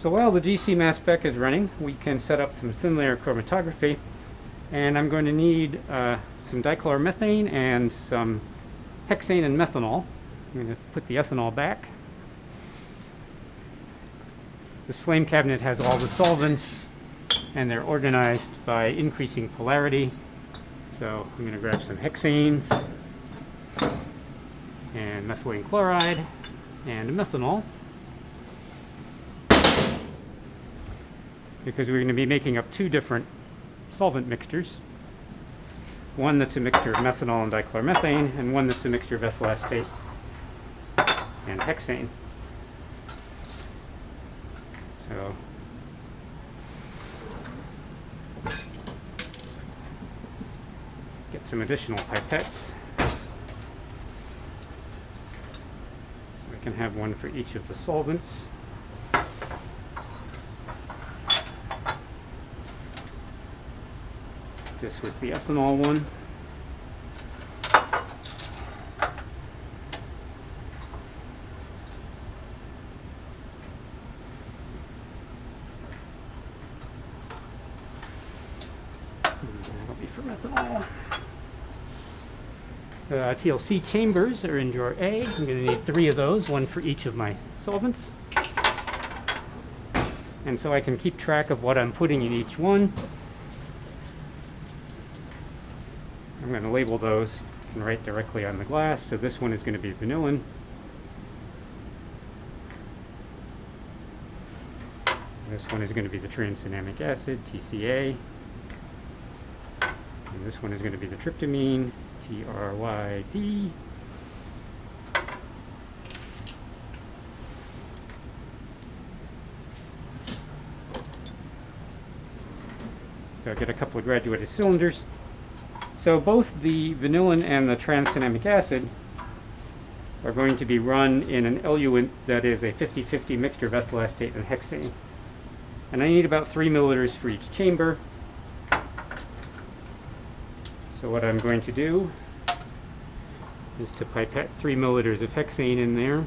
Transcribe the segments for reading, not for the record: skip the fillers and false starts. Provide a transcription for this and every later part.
So while the GC mass spec is running, we can set up some thin layer chromatography, and I'm going to need some dichloromethane and some hexane and methanol. I'm going to put the ethanol back. This flame cabinet has all the solvents, and they're organized by increasing polarity. So I'm going to grab some hexanes and methylene chloride and methanol, because we're going to be making up two different solvent mixtures. One that's a mixture of methanol and dichloromethane, and one that's a mixture of ethyl acetate and hexane. So get some additional pipettes. So I can have one for each of the solvents. This was the ethanol one. That'll be for methanol. TLC chambers are in drawer A. I'm going to need 3 of those, one for each of my solvents. And so I can keep track of what I'm putting in each one. I'm going to label those and write directly on the glass. So this one is going to be vanillin. This one is going to be the transenamic acid, TCA. And this one is going to be the tryptamine, TRYD. So I get a couple of graduated cylinders. So both the vanillin and the transenamic acid are going to be run in an eluent that is a 50-50 mixture of ethyl acetate and hexane. And I need about 3 milliliters for each chamber. So what I'm going to do is to pipette 3 milliliters of hexane in there.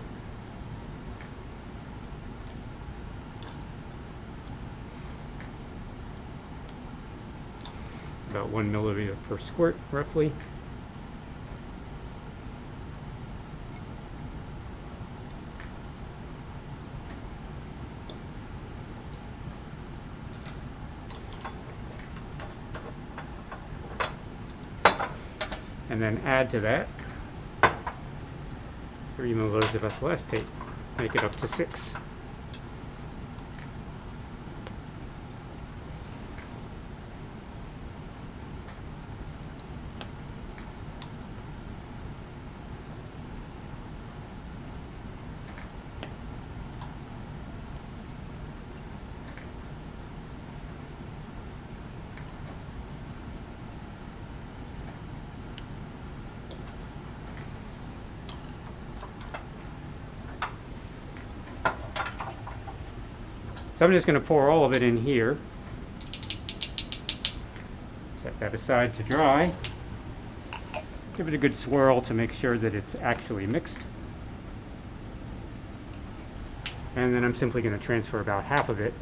About 1 milliliter per squirt, roughly. And then add to that 3 milliliters of ethyl acetate. Make it up to 6. So I'm just going to pour all of it in here. Set that aside to dry. Give it a good swirl to make sure that it's actually mixed. And then I'm simply going to transfer about half of it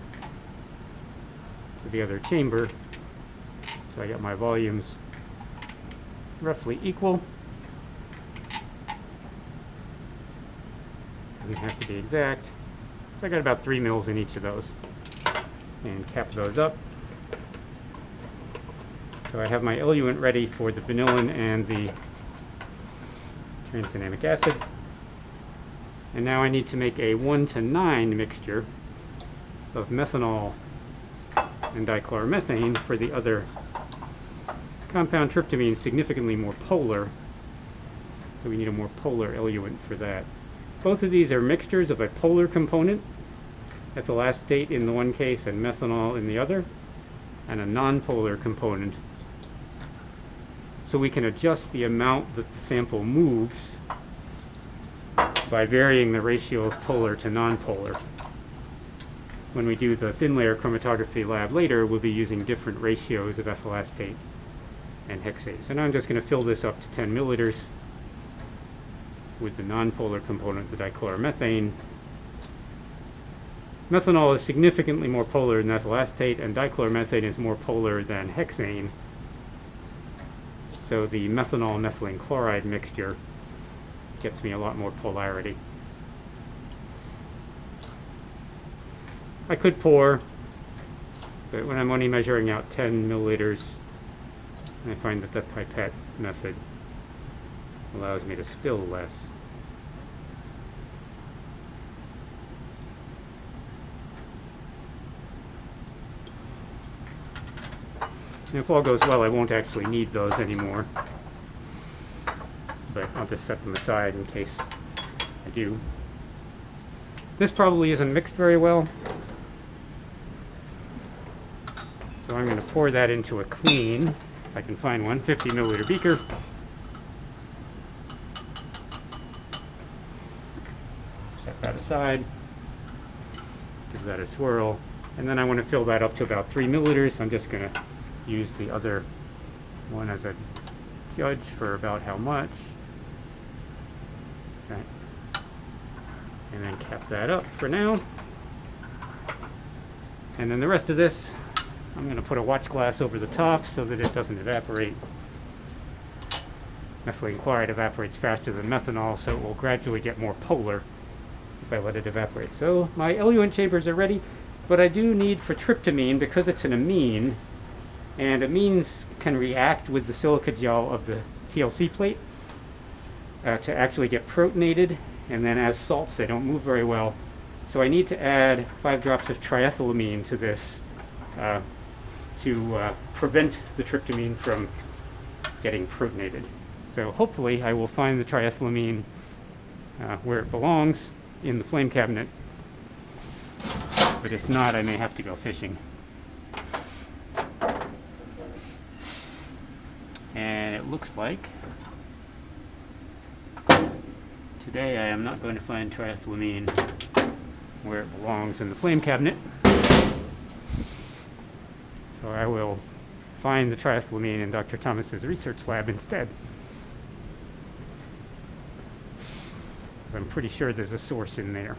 to the other chamber. So I got my volumes roughly equal. Doesn't have to be exact. So I got about 3 mils in each of those, and cap those up. So I have my eluent ready for the vanillin and the transenamic acid. And now I need to make a 1:9 mixture of methanol and dichloromethane for the other compound. Tryptamine is significantly more polar, so we need a more polar eluent for that. Both of these are mixtures of a polar component, ethyl acetate in the one case and methanol in the other, and a nonpolar component. So we can adjust the amount that the sample moves by varying the ratio of polar to nonpolar. When we do the thin layer chromatography lab later, we'll be using different ratios of ethyl acetate and hexane. So now I'm just going to fill this up to 10 milliliters. With the nonpolar component, the dichloromethane, Methanol is significantly more polar than ethyl acetate, and dichloromethane is more polar than hexane. So the methanol and methylene chloride mixture gets me a lot more polarity. I could pour, but when I'm only measuring out 10 milliliters, I find that the pipette method allows me to spill less. And if all goes well, I won't actually need those anymore, but I'll just set them aside in case I do. This probably isn't mixed very well, so I'm going to pour that into a clean, if I can find one, 50 milliliter beaker. Set that aside, give that a swirl, and then I want to fill that up to about 3 milliliters. I'm just going to use the other one as a judge for about how much. Okay. And then cap that up for now. And then the rest of this, I'm going to put a watch glass over the top so that it doesn't evaporate. Methylene chloride evaporates faster than methanol, so it will gradually get more polar if I let it evaporate. So my eluent chambers are ready, but I do need for tryptamine, because it's an amine, and amines can react with the silica gel of the TLC plate to actually get protonated, and then as salts they don't move very well. So I need to add 5 drops of triethylamine to this to prevent the tryptamine from getting protonated. So hopefully I will find the triethylamine where it belongs in the flame cabinet, but if not, I may have to go fishing. And it looks like today I am not going to find triethylamine where it belongs in the flame cabinet. So I will find the triethylamine in Dr. Thomas's research lab instead. I'm pretty sure there's a source in there.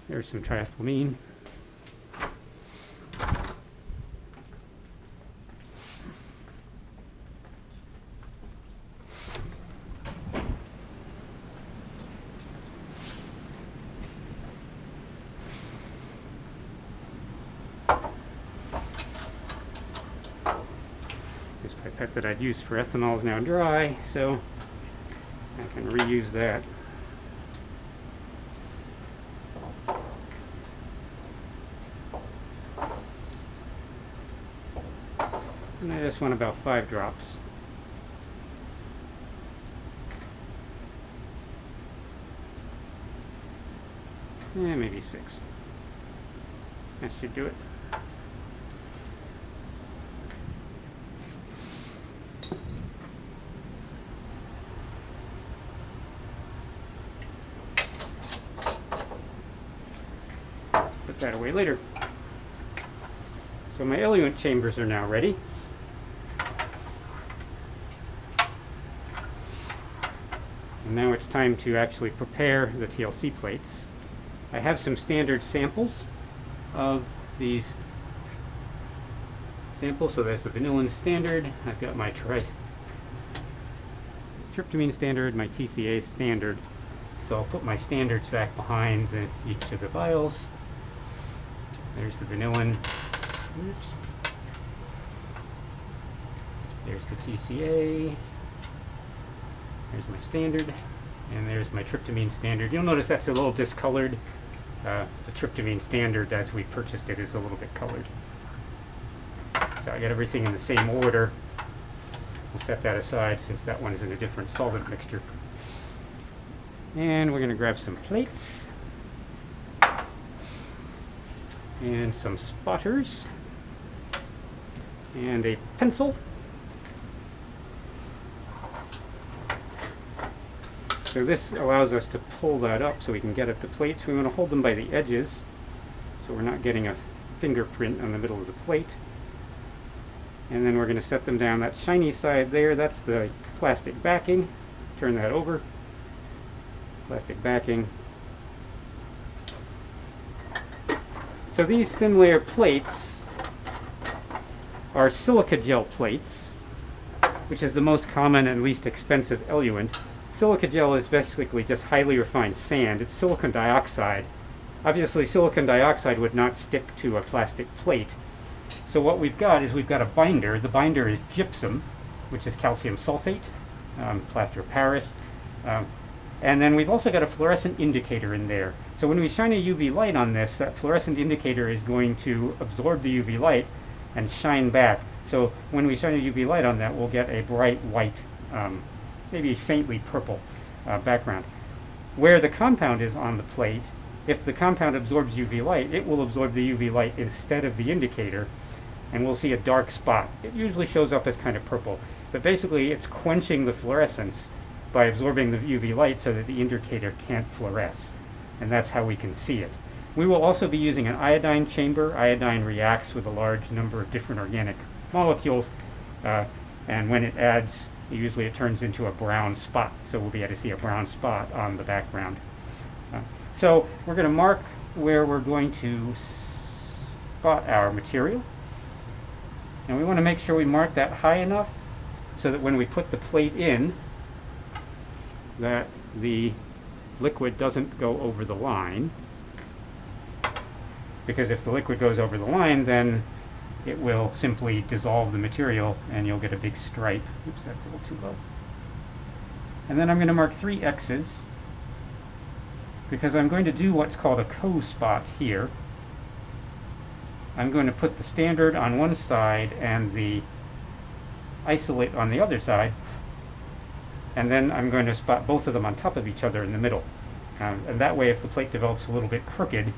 There's some triethylamine. This pipette that I'd used for ethanol is now dry, so I can reuse that. And I just want about 5 drops. And maybe 6. That should do it. Put that away later. So my eluent chambers are now ready. And now it's time to actually prepare the TLC plates. I have some standard samples of these samples. So there's the vanillin standard. I've got my tryptamine standard, my TCA standard. So I'll put my standards back behind each of the vials. There's the vanillin. Oops. There's the TCA. There's my standard, and there's my tryptamine standard. You'll notice that's a little discolored. The tryptamine standard, as we purchased it, is a little bit colored. So I got everything in the same order. We'll set that aside since that one is in a different solvent mixture. And we're going to grab some plates and some spotters. and a pencil. So this allows us to pull that up so we can get at the plates. We want to hold them by the edges so we're not getting a fingerprint on the middle of the plate. And then we're going to set them down. That shiny side there, that's the plastic backing. Turn that over. Plastic backing. So these thin layer plates are silica gel plates, which is the most common and least expensive eluent. Silica gel is basically just highly refined sand. It's silicon dioxide. Obviously, silicon dioxide would not stick to a plastic plate. So what we've got is we've got a binder. The binder is gypsum, which is calcium sulfate, plaster of Paris. And then we've also got a fluorescent indicator in there. So when we shine a UV light on this, that fluorescent indicator is going to absorb the UV light and shine back. So when we shine a UV light on that, we'll get a bright white, maybe faintly purple background. Where the compound is on the plate, if the compound absorbs UV light, it will absorb the UV light instead of the indicator, and we'll see a dark spot. It usually shows up as kind of purple, but basically it's quenching the fluorescence by absorbing the UV light so that the indicator can't fluoresce, and that's how we can see it. We will also be using an iodine chamber. Iodine reacts with a large number of different organic molecules, and when it adds, usually it turns into a brown spot, so we'll be able to see a brown spot on the background. So we're going to mark where we're going to spot our material, and we want to make sure we mark that high enough so that when we put the plate in, that the liquid doesn't go over the line, because if the liquid goes over the line, then it will simply dissolve the material and you'll get a big stripe. Oops, that's a little too low. And then I'm going to mark 3 X's because I'm going to do what's called a co-spot here. I'm going to put the standard on one side and the isolate on the other side, and then I'm going to spot both of them on top of each other in the middle. And that way, if the plate develops a little bit crooked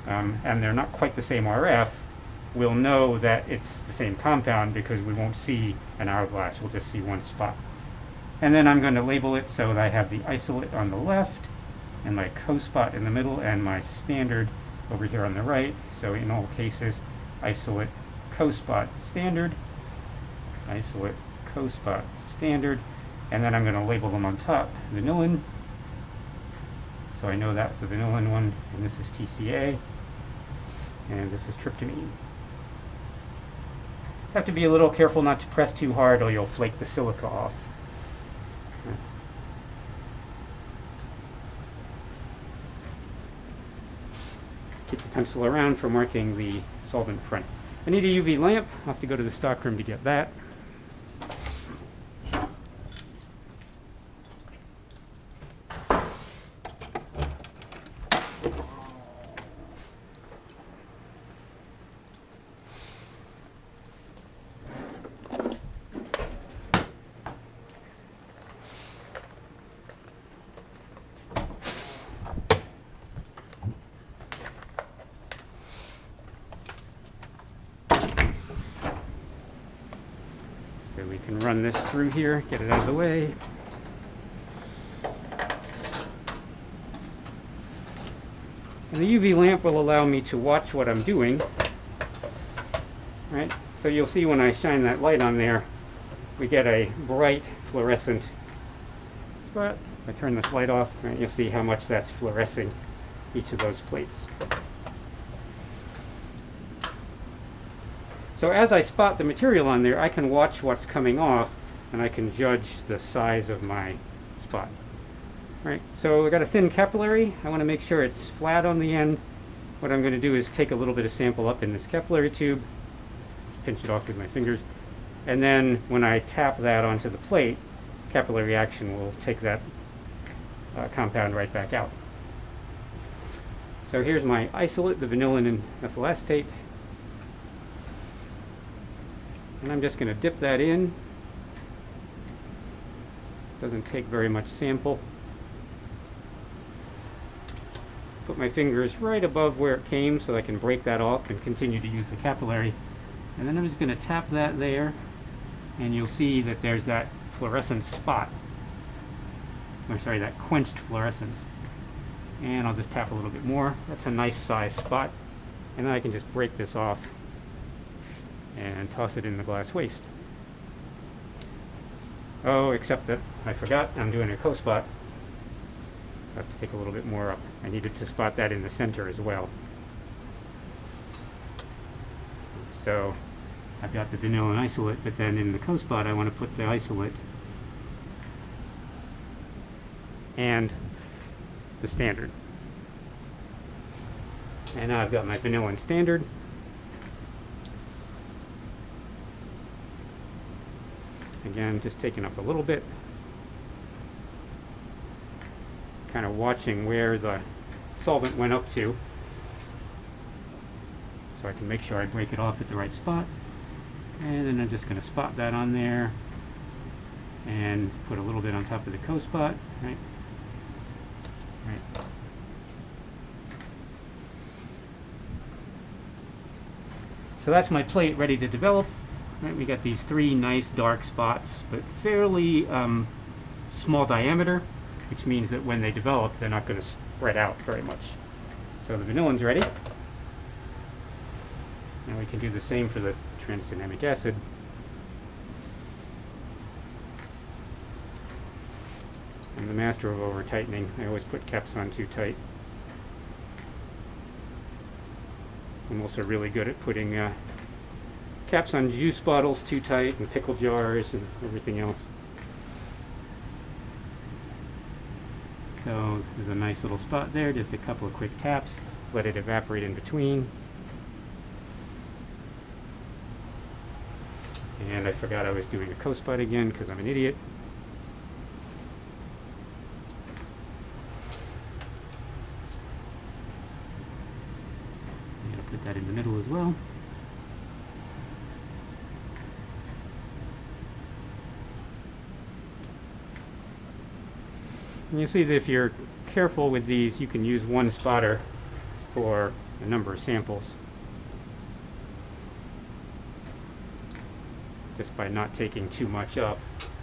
and they're not quite the same RF, we'll know that it's the same compound because we won't see an hourglass, we'll just see one spot. And then I'm going to label it so that I have the isolate on the left and my co-spot in the middle and my standard over here on the right. So in all cases, isolate, co-spot, standard, isolate, co-spot, standard, and then I'm going to label them on top, vanillin. So I know that's the vanillin one, and this is TCA, and this is tryptamine. Have to be a little careful not to press too hard or you'll flake the silica off. Keep the pencil around for marking the solvent front. I need a UV lamp. I'll have to go to the stockroom to get that. We can run this through here, get it out of the way. And the UV lamp will allow me to watch what I'm doing. Right? So you'll see when I shine that light on there, we get a bright fluorescent spot. If I turn this light off, right, you'll see how much that's fluorescing each of those plates. So as I spot the material on there, I can watch what's coming off and I can judge the size of my spot. Right, so we've got a thin capillary. I want to make sure it's flat on the end. What I'm going to do is take a little bit of sample up in this capillary tube, just pinch it off with my fingers, and then when I tap that onto the plate, capillary action will take that compound right back out. So here's my isolate, the vanillin and methyl acetate. And I'm just going to dip that in. Doesn't take very much sample. Put my fingers right above where it came so I can break that off and continue to use the capillary. And then I'm just going to tap that there, and you'll see that there's that fluorescent spot. Or sorry, that quenched fluorescence. And I'll just tap a little bit more. That's a nice size spot. And then I can just break this off and toss it in the glass waste. Oh, except that I forgot I'm doing a co-spot. So I have to take a little bit more up. I needed to spot that in the center as well. So I've got the vanilla and isolate, but then in the co-spot I want to put the isolate and the standard. And now I've got my vanilla and standard. Again, just taking up a little bit. Kind of watching where the solvent went up to, so I can make sure I break it off at the right spot. And then I'm just going to spot that on there and put a little bit on top of the co-spot. Right. So that's my plate ready to develop. Right, we got these three nice dark spots, but fairly small diameter, which means that when they develop, they're not going to spread out very much. So the vanillin's ready. Now we can do the same for the tranexamic acid. I'm the master of over tightening. I always put caps on too tight. I'm also really good at putting caps on juice bottles too tight, and pickle jars and everything else. So there's a nice little spot there, just a couple of quick taps, let it evaporate in between. And I forgot I was doing a co-spot again because I'm an idiot. I'm going to put that in the middle as well. And you see that if you're careful with these, you can use one spotter for a number of samples, just by not taking too much up.